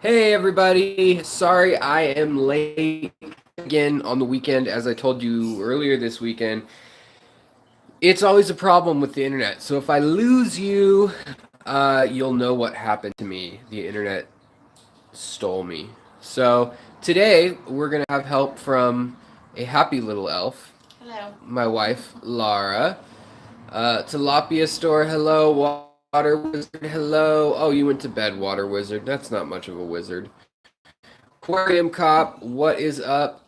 Hey everybody, sorry I am late again on the weekend. As I told you earlier this weekend, it's always a problem with the internet. So if I lose you, you'll know what happened to me. The internet stole me. So today we're gonna have help from a happy little elf, Hello. my wife Lara. Tilapia store, hello. Water wizard, hello. Oh, you went to bed, water wizard. That's not much of a wizard. Aquarium Cop, what is up?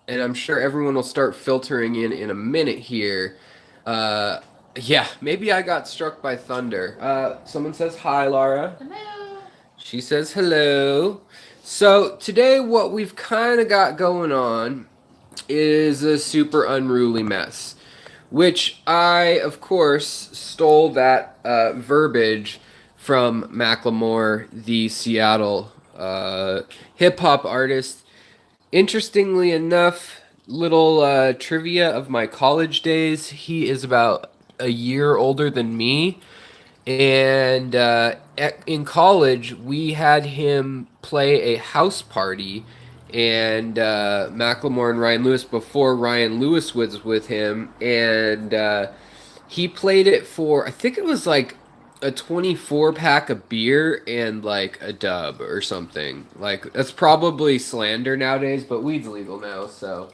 And I'm sure everyone will start filtering in a minute here. Uh, yeah, maybe I got struck by thunder. Someone says hi, Laura. Hello. She says hello. So today, what we've kind of got going on is a super unruly mess, which I, of course, stole that verbiage from Macklemore, the Seattle hip hop artist. Interestingly enough, little trivia of my college days, he is about a year older than me. And in college, we had him play a house party, and Macklemore and Ryan Lewis before Ryan Lewis was with him, and he played it for I think it was like a 24 pack of beer and like a dub or something. Like that's probably slander nowadays, but weed's legal now, so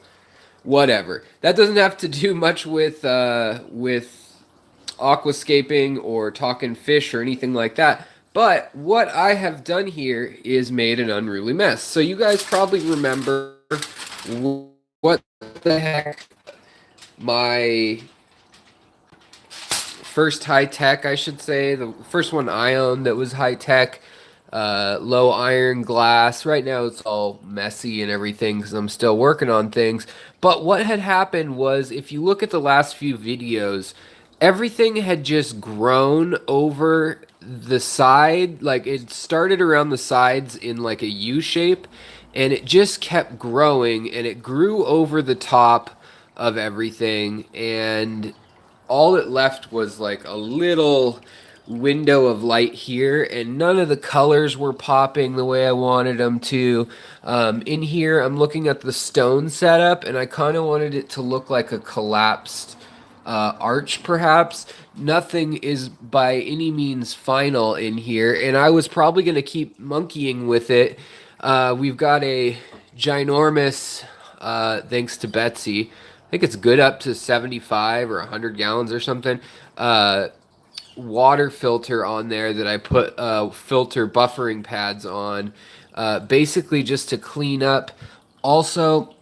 whatever. That doesn't have to do much with aquascaping or talking fish or anything like that. But what I have done here is made an unruly mess. So you guys probably remember what the heck my first high tech, I should say, the first one I owned that was high tech, low iron glass. Right now it's all messy and everything because I'm still working on things. But what had happened was, if you look at the last few videos, everything had just grown over the side. Like it started around the sides in like a U shape, and it just kept growing, and it grew over the top of everything, and all it left was like a little window of light here, and none of the colors were popping the way I wanted them to. In here, I'm looking at the stone setup, and I kind of wanted it to look like a collapsed arch, perhaps. Nothing is by any means final in here, and I was probably going to keep monkeying with it. We've got a ginormous, thanks to Betsy, I think it's good up to 75 or 100 gallons or something. Water filter on there that I put filter buffering pads on, basically just to clean up. Also,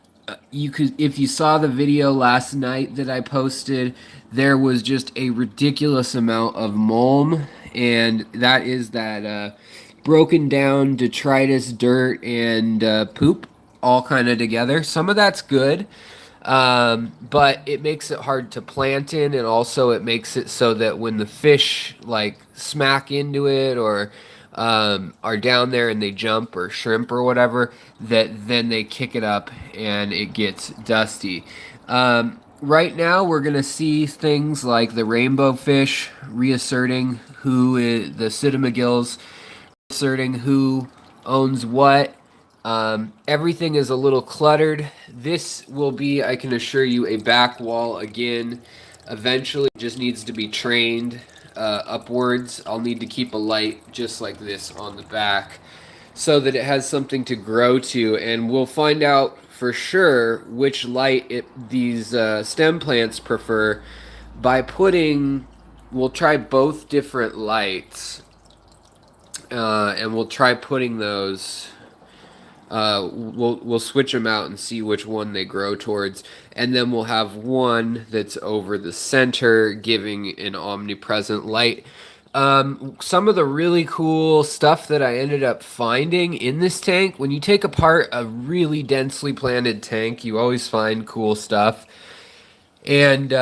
you could, if you saw the video last night that I posted, there was just a ridiculous amount of mulm, and that is that broken down detritus, dirt, and poop all kind of together. Some of that's good. But it makes it hard to plant in, and also it makes it so that when the fish like smack into it or are down there and they jump or shrimp or whatever, that then they kick it up and it gets dusty. Right now, we're gonna see things like the rainbow fish reasserting who is the Citamagills, asserting who owns what. Everything is a little cluttered. This will be, I can assure you, a back wall again. Eventually, it just needs to be trained upwards. I'll need to keep a light just like this on the back so that it has something to grow to, and we'll find out for sure which light these stem plants prefer by putting. We'll try both different lights, and we'll try putting those. We'll switch them out and see which one they grow towards, and then we'll have one that's over the center, giving an omnipresent light. Some of the really cool stuff that I ended up finding in this tank, when you take apart a really densely planted tank, you always find cool stuff. And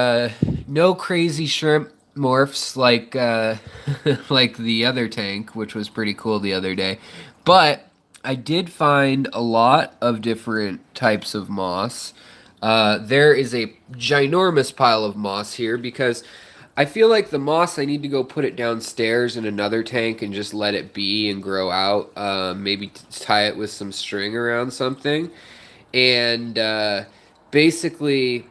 no crazy shrimp morphs like like the other tank, which was pretty cool the other day. But I did find a lot of different types of moss. There is a ginormous pile of moss here because I feel like the moss, I need to go put it downstairs in another tank and just let it be and grow out. Maybe tie it with some string around something. And basically,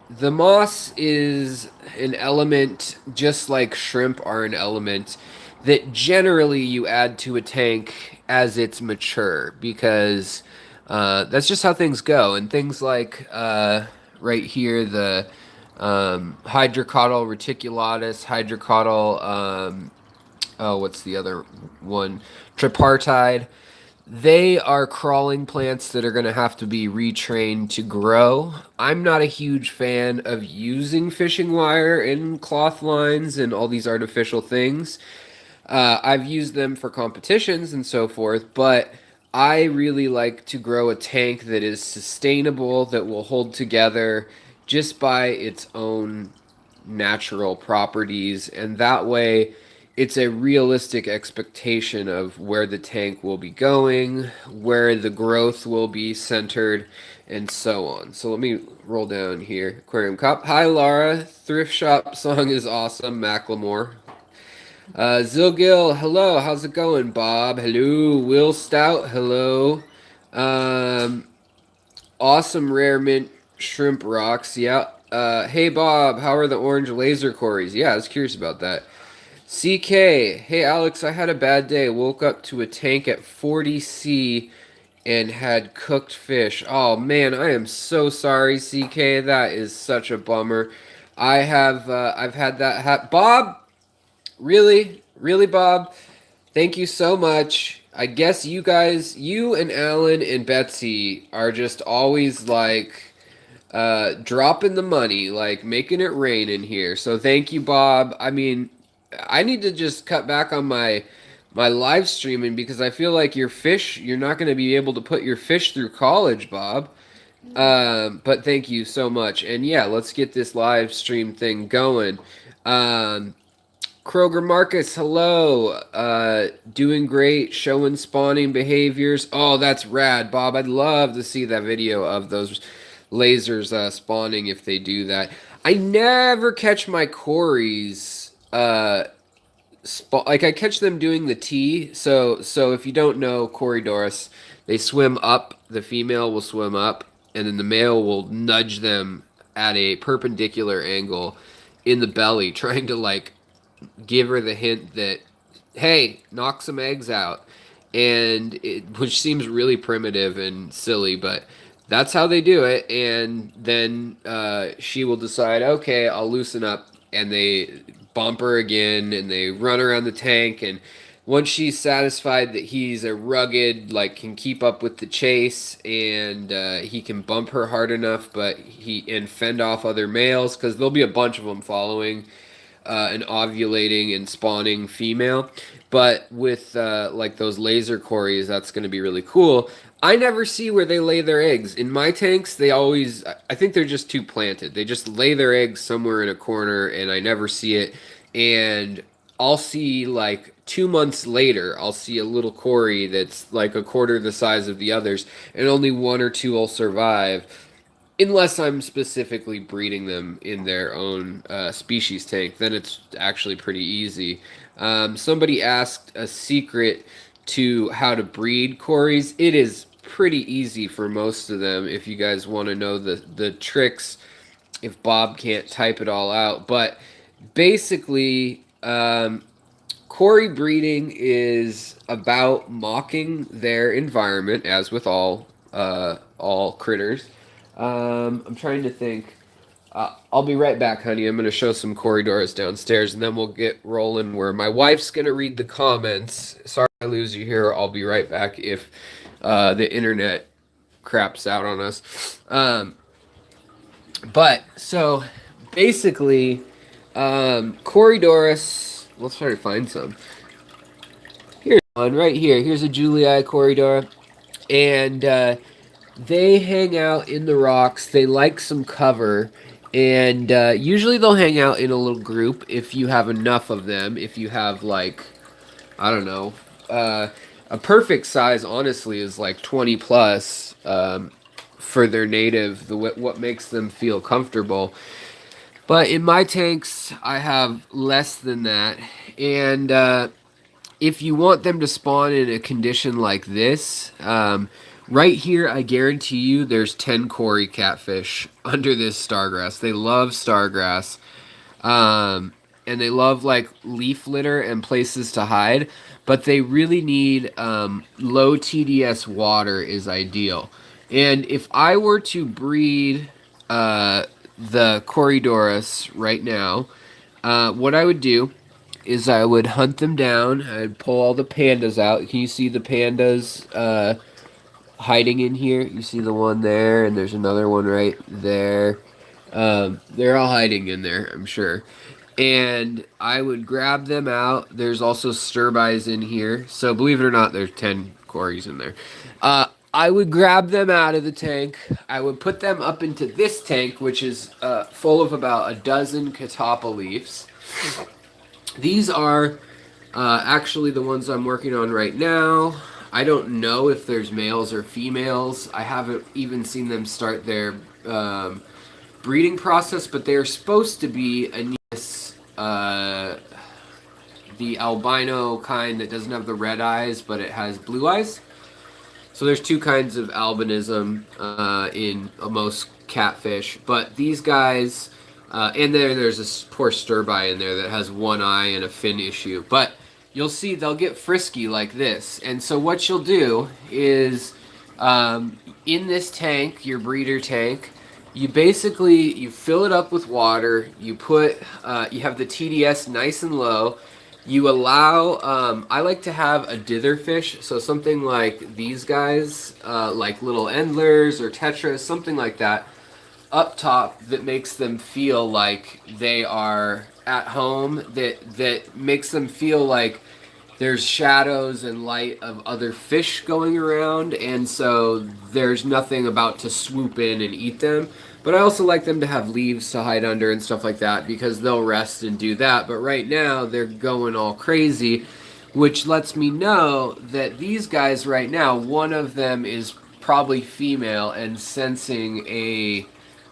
the moss is an element, just like shrimp are an element, that generally you add to a tank as it's mature because that's just how things go. And things like right here, the hydrocotyle reticulatus, hydrocotyle, oh, what's the other one? Tripartite. They are crawling plants that are going to have to be retrained to grow. I'm not a huge fan of using fishing wire and cloth lines and all these artificial things. I've used them for competitions and so forth, but I really like to grow a tank that is sustainable, that will hold together just by its own natural properties, and that way it's a realistic expectation of where the tank will be going, where the growth will be centered, and so on. So let me roll down here. Aquarium Cop. Hi, Laura. Thrift Shop song is awesome. Macklemore. Zilgil, hello. How's it going, Bob? Hello. Will Stout, hello. Um, awesome rare mint shrimp rocks. Yeah. Hey, Bob. How are the orange laser cories? Yeah, I was curious about that. CK, hey Alex, I had a bad day. Woke up to a tank at 40C and had cooked fish. Oh man, I am so sorry, CK. That is such a bummer. I've had that Bob, really? Really, Bob? Thank you so much. I guess you guys, you and Alan and Betsy are just always like dropping the money, like making it rain in here. So thank you, Bob. I mean, I need to just cut back on my live streaming because I feel like your fish, you're not going to be able to put your fish through college, Bob. But thank you so much. And yeah, let's get this live stream thing going. Um, Kroger Marcus, hello. Doing great, showing spawning behaviors. Oh, that's rad, Bob. I'd love to see that video of those lasers spawning if they do that. I never catch my cories like I catch them doing the T. So if you don't know Corydoras, they swim up. The female will swim up, and then the male will nudge them at a perpendicular angle in the belly, trying to like give her the hint that, hey, knock some eggs out, which seems really primitive and silly, but that's how they do it. And then she will decide, okay, I'll loosen up, and they bump her again, and they run around the tank. And once she's satisfied that he's a rugged, like can keep up with the chase, and he can bump her hard enough, but he and fend off other males because there'll be a bunch of them following an ovulating and spawning female. But with like those laser cories, that's going to be really cool. I never see where they lay their eggs. In my tanks, they always, I think they're just too planted. They just lay their eggs somewhere in a corner, and I never see it. And I'll see like 2 months later, I'll see a little cory that's like a quarter the size of the others, and only one or two will survive. Unless I'm specifically breeding them in their own species tank, then it's actually pretty easy. Somebody asked a secret to how to breed cories. It is pretty easy for most of them if you guys want to know the tricks, if Bob can't type it all out. But basically, cory breeding is about mocking their environment, as with all critters. I'm trying to think. I'll be right back, honey. I'm going to show some corridors downstairs, and then we'll get rolling where my wife's going to read the comments. Sorry I lose you here. I'll be right back if the internet craps out on us. But, so, basically, Corydoras, let's try to find some. Here's one right here. Here's a Julii Corridor. And they hang out in the rocks. They like some cover. And usually they'll hang out in a little group if you have enough of them. If you have, like, I don't know, a perfect size, honestly, is like 20 plus for their native, what makes them feel comfortable. But in my tanks, I have less than that. And if you want them to spawn in a condition like this, right here, I guarantee you there's 10 Cory catfish under this stargrass. They love stargrass. And they love like leaf litter and places to hide, but they really need low TDS water is ideal. And if I were to breed the Corydoras right now, what I would do is I would hunt them down. I'd pull all the pandas out. Can you see the pandas hiding in here? You see the one there, and there's another one right there. They're all hiding in there, I'm sure. And I would grab them out. There's also sturbis in here. So believe it or not, there's 10 Corys in there. I would grab them out of the tank. I would put them up into this tank, which is full of about a dozen catappa leaves. These are actually the ones I'm working on right now. I don't know if there's males or females. I haven't even seen them start their breeding process, but they're supposed to be Aeneas, the albino kind that doesn't have the red eyes, but it has blue eyes. So there's two kinds of albinism in most catfish, but these guys, and there's a poor sturby in there that has one eye and a fin issue. But you'll see they'll get frisky like this. And so what you'll do is, in this tank, your breeder tank, you basically, you fill it up with water, you put, you have the TDS nice and low, you allow, I like to have a dither fish, so something like these guys, like little endlers or tetras, something like that, up top that makes them feel like they are at home, that makes them feel like there's shadows and light of other fish going around, and so there's nothing about to swoop in and eat them. But I also like them to have leaves to hide under and stuff like that because they'll rest and do that. But right now they're going all crazy, which lets me know that these guys right now, one of them is probably female and sensing a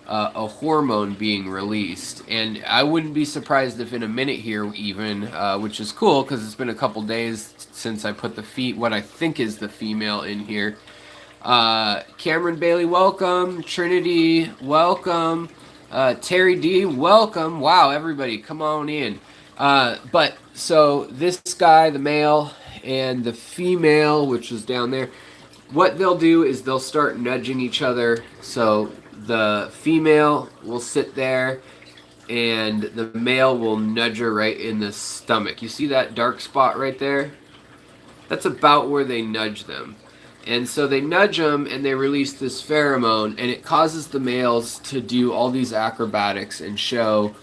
hormone being released. And I wouldn't be surprised if in a minute here even, which is cool because it's been a couple days since I put what I think is the female in here. Cameron Bailey, welcome. Trinity, welcome. Terry D, welcome. Wow, everybody, come on in. But so this guy, the male, and the female, which is down there, what they'll do is they'll start nudging each other. So the female will sit there and the male will nudge her right in the stomach. You see that dark spot right there? That's about where they nudge them. And so they nudge them and they release this pheromone, and it causes the males to do all these acrobatics and show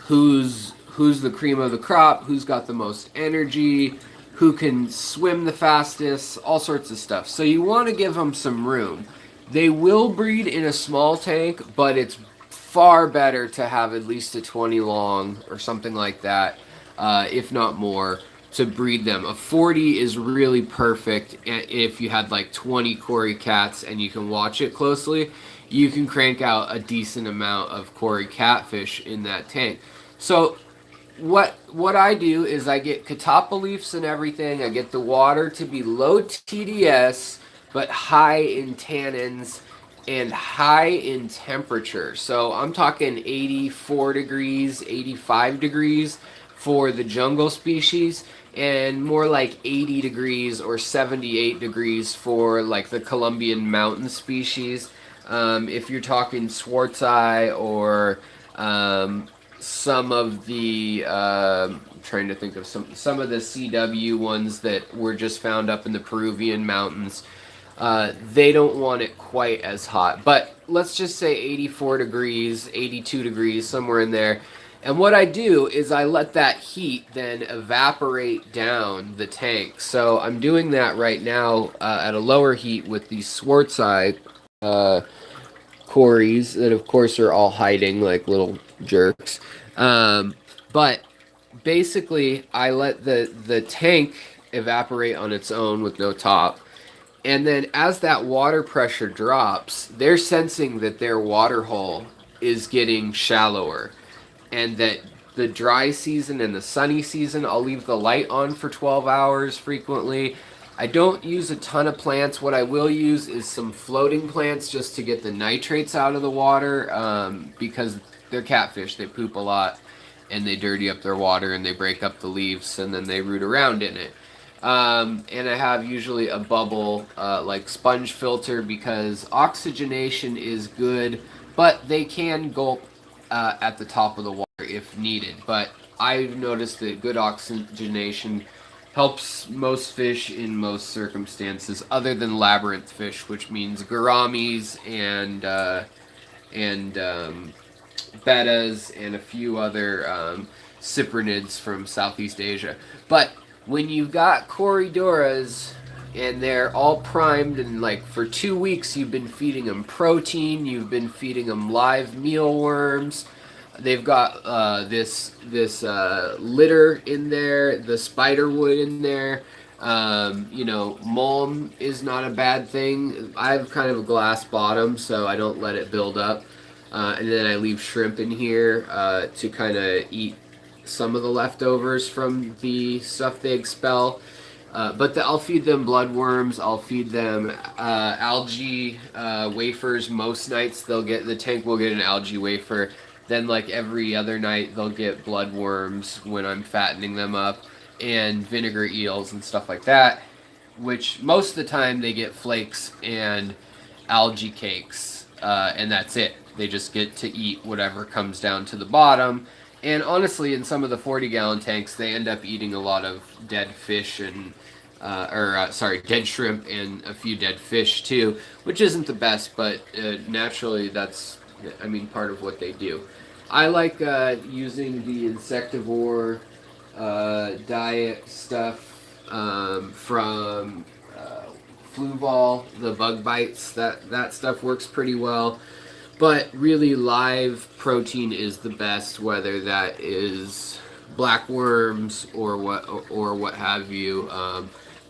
who's the cream of the crop, who's got the most energy, who can swim the fastest, all sorts of stuff. So you want to give them some room. They will breed in a small tank, but it's far better to have at least a 20 long or something like that, if not more, to breed them. A 40 is really perfect if you had like 20 Cory cats and you can watch it closely. You can crank out a decent amount of Cory catfish in that tank. So what I do is I get catappa leaves and everything. I get the water to be low TDS but high in tannins and high in temperature. So I'm talking 84 degrees, 85 degrees for the jungle species, and more like 80 degrees or 78 degrees for like the Colombian mountain species. If you're talking Swartzi or some of the I'm trying to think of some of the CW ones that were just found up in the Peruvian mountains, they don't want it quite as hot. But let's just say 84 degrees, 82 degrees, somewhere in there. And what I do is I let that heat then evaporate down the tank. So I'm doing that right now at a lower heat with these Swartzi Corys that of course are all hiding like little jerks. But basically I let the tank evaporate on its own with no top. And then as that water pressure drops, they're sensing that their water hole is getting shallower, and that the dry season and the sunny season, I'll leave the light on for 12 hours frequently. I don't use a ton of plants. What I will use is some floating plants just to get the nitrates out of the water, because they're catfish. They poop a lot and they dirty up their water and they break up the leaves and then they root around in it. And I have usually a bubble like sponge filter because oxygenation is good, but they can gulp at the top of the water if needed. But I've noticed that good oxygenation helps most fish in most circumstances, other than labyrinth fish, which means gouramis and bettas and a few other cyprinids from Southeast Asia. But when you've got corydoras and they're all primed and like for 2 weeks you've been feeding them protein, you've been feeding them live mealworms, they've got this litter in there, the spiderwood in there. Mulm is not a bad thing. I have kind of a glass bottom, so I don't let it build up. And then I leave shrimp in here to kind of eat some of the leftovers from the stuff they expel. But I'll feed them bloodworms. I'll feed them algae wafers. Most nights the tank will get an algae wafer. Then like every other night they'll get bloodworms when I'm fattening them up, and vinegar eels and stuff like that. Which most of the time they get flakes and algae cakes, and that's it. They just get to eat whatever comes down to the bottom. And honestly, in some of the 40-gallon tanks, they end up eating a lot of dead fish and, dead shrimp and a few dead fish too, which isn't the best, but naturally that's, part of what they do. I like using the insectivore diet stuff from Fluval, the bug bites. That stuff works pretty well. But really, live protein is the best, whether that is black worms or what have you.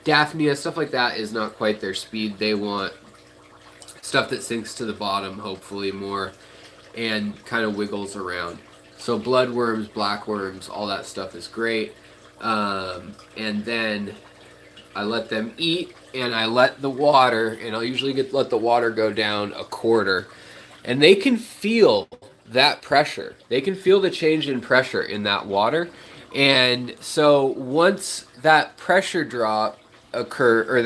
Daphnia, stuff like that is not quite their speed. They want stuff that sinks to the bottom, hopefully more, and kind of wiggles around. So bloodworms, black worms, all that stuff is great. And then I let them eat, and I let the water, and I'll usually let the water go down a quarter. And they can feel that pressure. They can feel the change in pressure in that water. And so once that pressure drop occurs,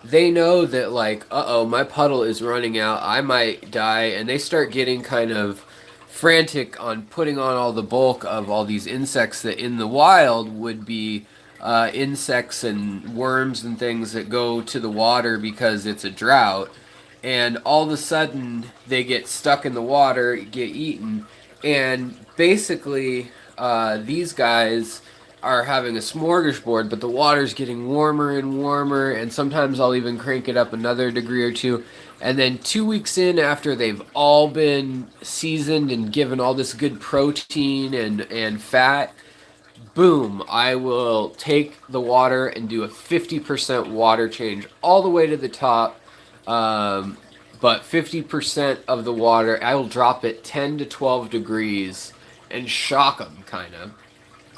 they know that like, uh-oh, my puddle is running out. I might die. And they start getting kind of frantic on putting on all the bulk of all these insects that in the wild would be insects and worms and things that go to the water because it's a drought. And all of a sudden they get stuck in the water, get eaten, and basically these guys are having a smorgasbord, but the water's getting warmer and warmer, and sometimes I'll even crank it up another degree or two. And then 2 weeks in, after they've all been seasoned and given all this good protein and fat, boom, I will take the water and do a 50% water change all the way to the top. But 50% of the water, I will drop it 10 to 12 degrees and shock them, kind of.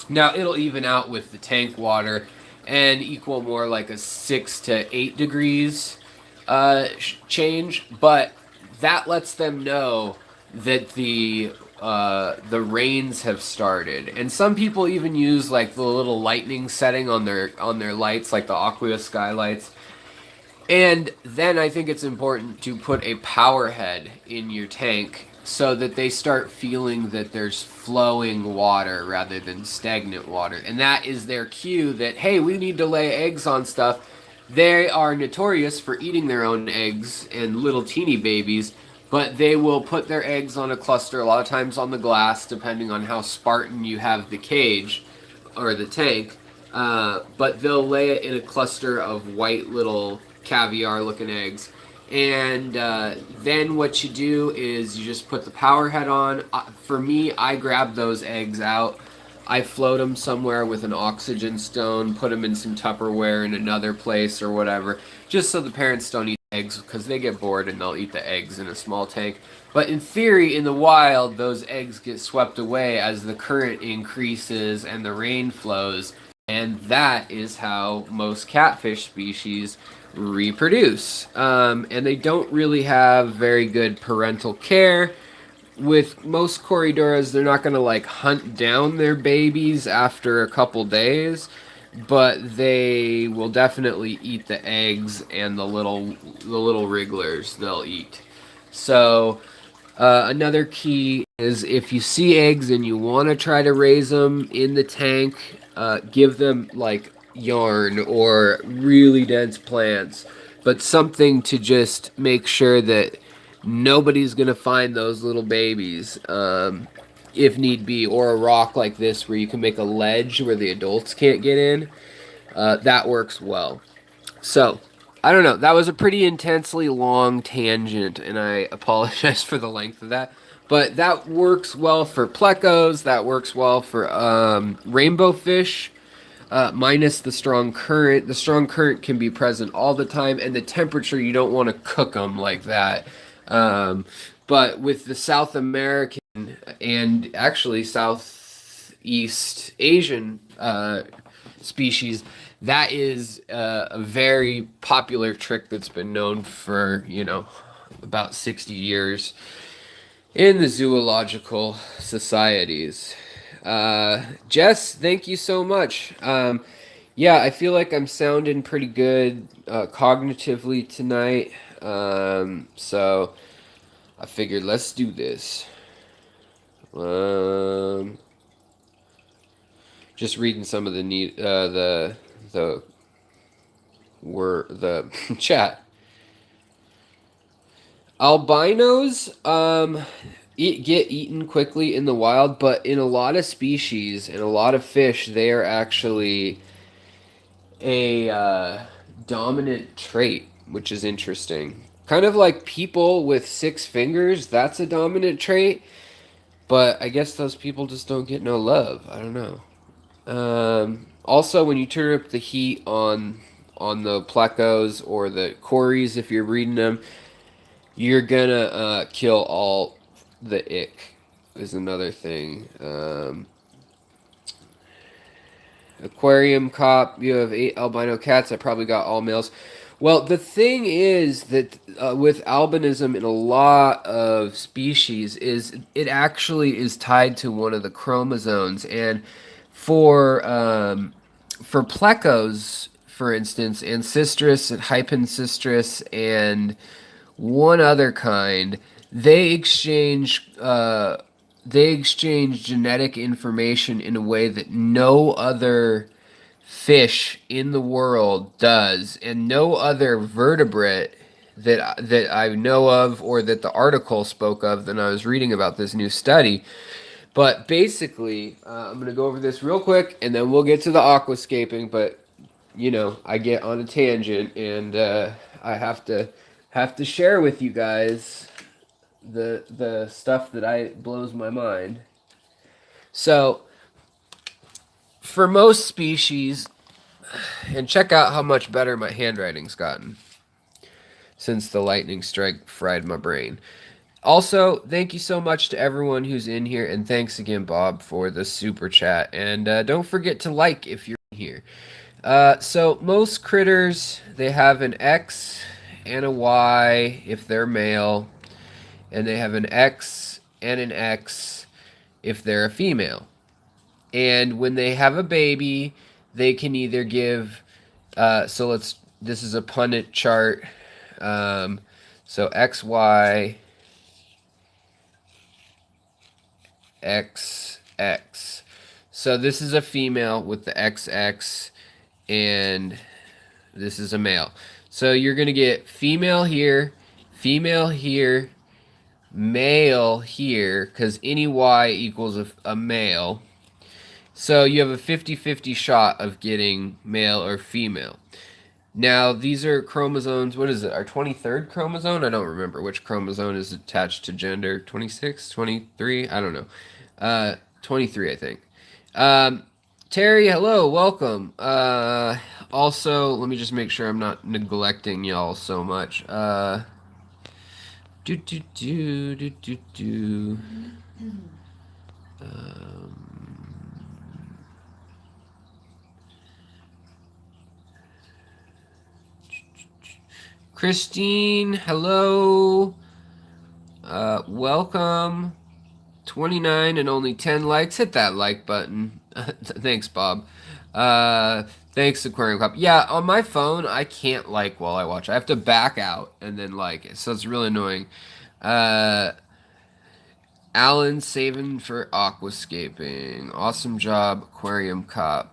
Now, it'll even out with the tank water and equal more like a 6 to 8 degrees change, but that lets them know that the rains have started. And some people even use like the little lightning setting on their lights, like the Aqua skylights. And then I think it's important to put a power head in your tank so that they start feeling that there's flowing water rather than stagnant water. And that is their cue that, hey, we need to lay eggs on stuff. They are notorious for eating their own eggs and little teeny babies, but they will put their eggs on a cluster, a lot of times on the glass, depending on how Spartan you have the cage or the tank. But they'll lay it in a cluster of white little caviar looking eggs, and then what you do is you just put the power head on. For me, I grab those eggs out, I float them somewhere with an oxygen stone, put them in some Tupperware in another place or whatever, just so the parents don't eat eggs because they get bored and they'll eat the eggs in a small tank. But in theory, in the wild, those eggs get swept away as the current increases and the rain flows. And that is how most catfish species reproduce. And they don't really have very good parental care. With most Corydoras, they're not going to like hunt down their babies after a couple days, but they will definitely eat the eggs and the little wrigglers they'll eat. So another key is if you see eggs and you want to try to raise them in the tank, give them like yarn or really dense plants, but something to just make sure that nobody's going to find those little babies, if need be, or a rock like this where you can make a ledge where the adults can't get in. That works well. So, I don't know. That was a pretty intensely long tangent, and I apologize for the length of that. But that works well for plecos. That works well for rainbow fish, minus the strong current. The strong current can be present all the time, and the temperature, you don't want to cook them like that. But with the South American and actually Southeast Asian species, that is a very popular trick that's been known for, about 60 years in the zoological societies. Jess, thank you so much. Yeah, I feel like I'm sounding pretty good cognitively tonight. So I figured let's do this. Just reading some of the chat. Albinos get eaten quickly in the wild, but in a lot of species and a lot of fish, they are actually a dominant trait, which is interesting. Kind of like people with 6 fingers, that's a dominant trait, but I guess those people just don't get no love. I don't know. Also, when you turn up the heat on the plecos or the cories, if you're breeding them, you're gonna kill all the ick. Is another thing. Aquarium cop, you have 8 albino cats. I probably got all males. Well, the thing is that with albinism in a lot of species is it actually is tied to one of the chromosomes, and for plecos, for instance, ancestris and hypancistris and one other kind, they exchange genetic information in a way that no other fish in the world does, and no other vertebrate that I know of or that the article spoke of when I was reading about this new study. But basically, I'm going to go over this real quick, and then we'll get to the aquascaping. But I get on a tangent, and I have to share with you guys the stuff that blows my mind. So, for most species, and check out how much better my handwriting's gotten since the lightning strike fried my brain. Also, thank you so much to everyone who's in here, and thanks again, Bob, for the super chat. And don't forget to like if you're in here. So most critters, they have an X and a Y if they're male, and they have an X and an X if they're a female. And when they have a baby, they can either give, this is a Punnett chart. So XY, XX. So this is a female with the XX, and this is a male. So you're going to get female here, male here, because any Y equals a male. So you have a 50-50 shot of getting male or female. Now, these are chromosomes. What is it? Our 23rd chromosome? I don't remember which chromosome is attached to gender. 26, 23? I don't know. 23, I think. Terry, hello, welcome. also, let me just make sure I'm not neglecting y'all so much. Do do do do do do. Christine, hello. Welcome. 29 and only 10 likes. Hit that like button. Thanks, Bob. Thanks, Aquarium Cup. Yeah, on my phone, I can't like while I watch. I have to back out and then like it. So it's really annoying. Uh, Alan saving for aquascaping. Awesome job, Aquarium Cop.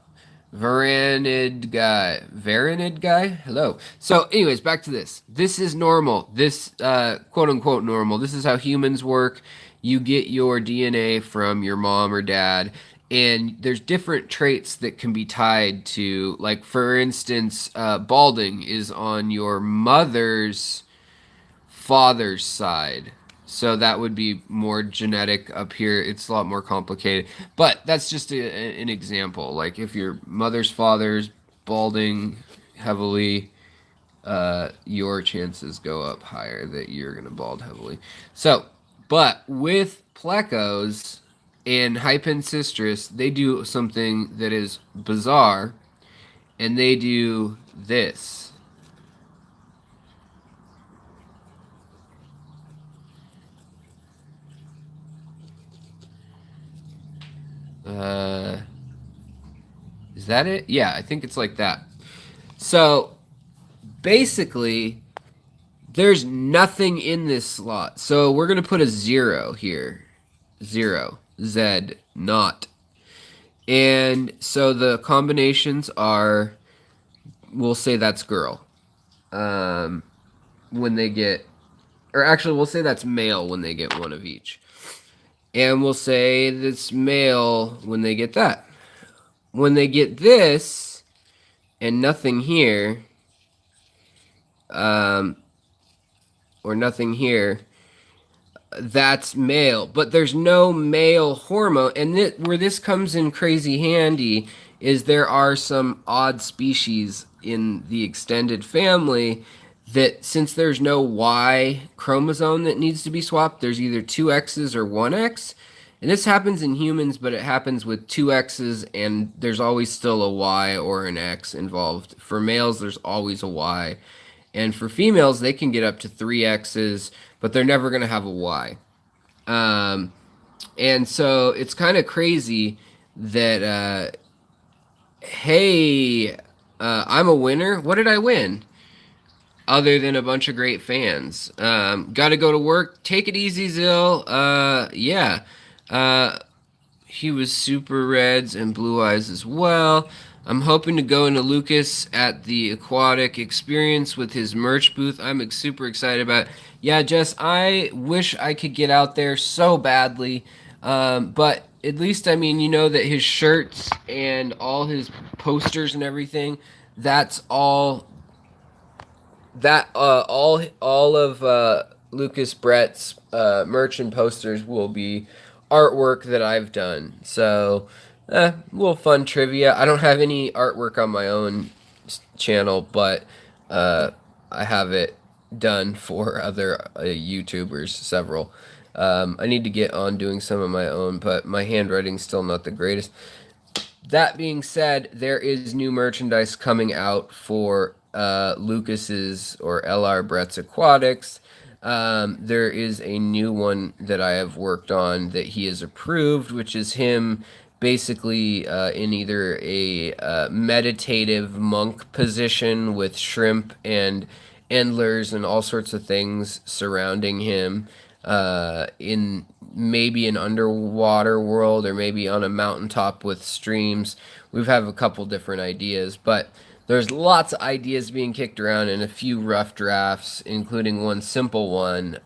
Varanid guy? Hello. So, anyways, back to this. This is normal. This, quote unquote, normal. This is how humans work. You get your DNA from your mom or dad, and there's different traits that can be tied to, like, for instance, balding is on your mother's father's side. So that would be more genetic up here. It's a lot more complicated. But that's just an example. Like if your mother's father's balding heavily, your chances go up higher that you're going to bald heavily. So, but with plecos and hypensistrus, they do something that is bizarre, and they do this. Uh, is that it? Yeah, I think it's like that. So basically, there's nothing in this slot. So we're going to put a 0 here. 0. Z. Not. And so the combinations are, we'll say that's girl. When they get, or actually we'll say that's male when they get one of each. And we'll say that's male when they get that. When they get this and nothing here, or nothing here, that's male. But there's no male hormone. And where this comes in crazy handy is there are some odd species in the extended family that since there's no Y chromosome that needs to be swapped, there's either two X's or one X. And this happens in humans, but it happens with two X's, and there's always still a Y or an X involved. For males, there's always a Y. And for females, they can get up to three X's, but they're never going to have a Y. And so it's kind of crazy that, hey, I'm a winner. What did I win? Other than a bunch of great fans. Got to go to work. Take it easy, Zill. Yeah. He was super reds and blue eyes as well. I'm hoping to go into Lucas at the Aquatic Experience with his merch booth. I'm super excited about it. Yeah, Jess, I wish I could get out there so badly. But at least, I mean, you know that his shirts and all his posters and everything, that's all all of Lucas Brett's merch and posters will be artwork that I've done. So, a little fun trivia. I don't have any artwork on my own channel, but I have it done for other YouTubers, several. I need to get on doing some of my own, but my handwriting's still not the greatest. That being said, there is new merchandise coming out for Lucas's or LR Bretz Aquatics. There is a new one that I have worked on that he has approved, which is him basically in either a meditative monk position with shrimp and endlers and all sorts of things surrounding him in maybe an underwater world or maybe on a mountaintop with streams. We've have a couple different ideas, but there's lots of ideas being kicked around and a few rough drafts, including one simple one.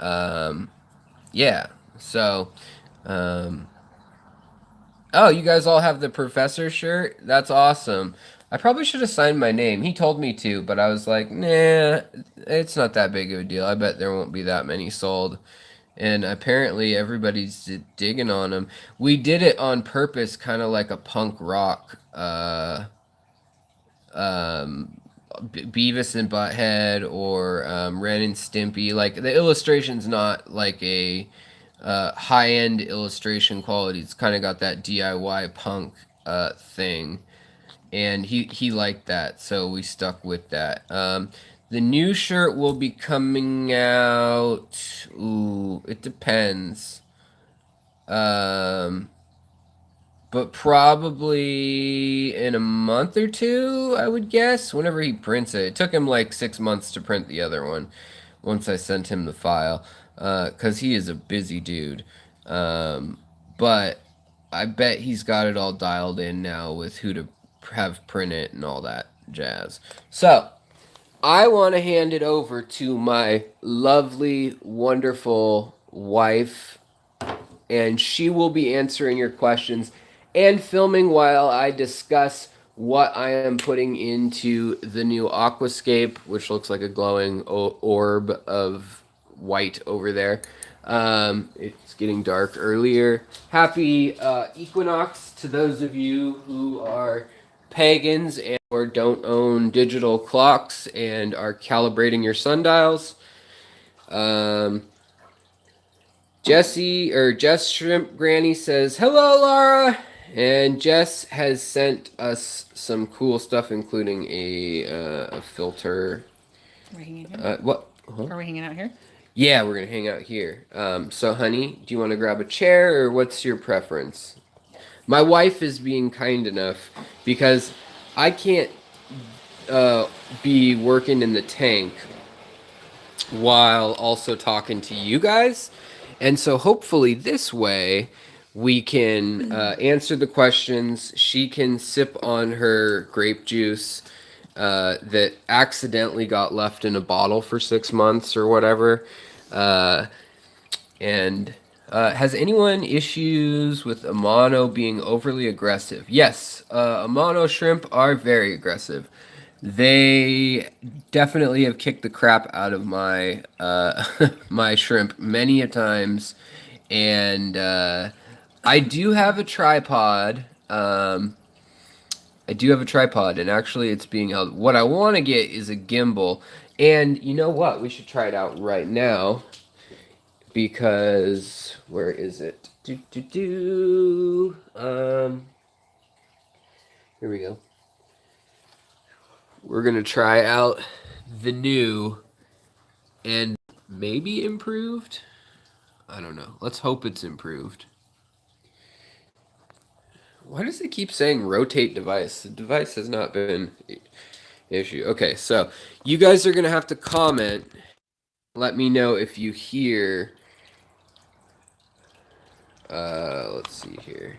Yeah, so oh, you guys all have the professor shirt? That's awesome. I probably should have signed my name. He told me to, but I was like, nah, it's not that big of a deal. I bet there won't be that many sold. And apparently everybody's digging on them. We did it on purpose, kind of like a punk rock Beavis and Butthead or Ren and Stimpy. Like the illustration's not like a high-end illustration quality. It's kind of got that DIY punk thing, and he liked that, so we stuck with that. The new shirt will be coming out. Ooh, it depends. But probably in a month or two, I would guess, whenever he prints it. It took him like 6 months to print the other one once I sent him the file, because he is a busy dude. But I bet he's got it all dialed in now with who to have print it and all that jazz. So, I want to hand it over to my lovely, wonderful wife, and she will be answering your questions and filming while I discuss what I am putting into the new Aquascape, which looks like a glowing orb of white over there. It's getting dark earlier. Happy equinox to those of you who are pagans and or don't own digital clocks and are calibrating your sundials. Jess Shrimp Granny says, "Hello, Laura." And Jess has sent us some cool stuff, including a filter. Are we hanging here? What? Huh? Are we hanging out here? Yeah, we're going to hang out here. So, honey, do you want to grab a chair, or what's your preference? My wife is being kind enough because I can't be working in the tank while also talking to you guys. And so hopefully this way we can answer the questions. She can sip on her grape juice that accidentally got left in a bottle for 6 months or whatever. And has anyone issues with Amano being overly aggressive? Yes, Amano shrimp are very aggressive. They definitely have kicked the crap out of my my shrimp many a times, and I do have a tripod. I do have a tripod, and actually, it's being held. What I want to get is a gimbal, and you know what? We should try it out right now because where is it? Here we go. We're going to try out the new and maybe improved. I don't know. Let's hope it's improved. Why does it keep saying rotate device? The device has not been an issue. Okay, so you guys are going to have to comment. Let me know if you hear. Let's see here.